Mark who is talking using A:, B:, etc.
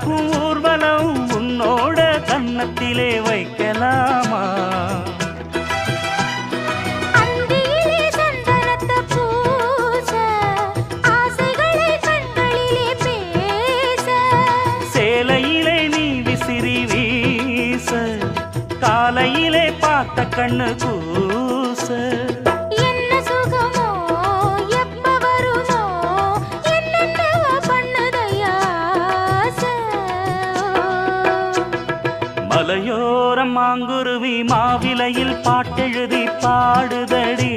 A: நடக்கும் ஊர்வலம் உன்னோட கன்னத்திலே வைக்கலாமா? சேலையிலே நீ விசிறி வீச காலையிலே பார்த்த கண்ணு கூச
B: என்ன சுகமோ எப்ப வருமோ என்னென்ன பண்ணுதையா
A: மலையோரம் மாங்குருவி மாவிலையில் பாட்டெழுதி பாடுதடி.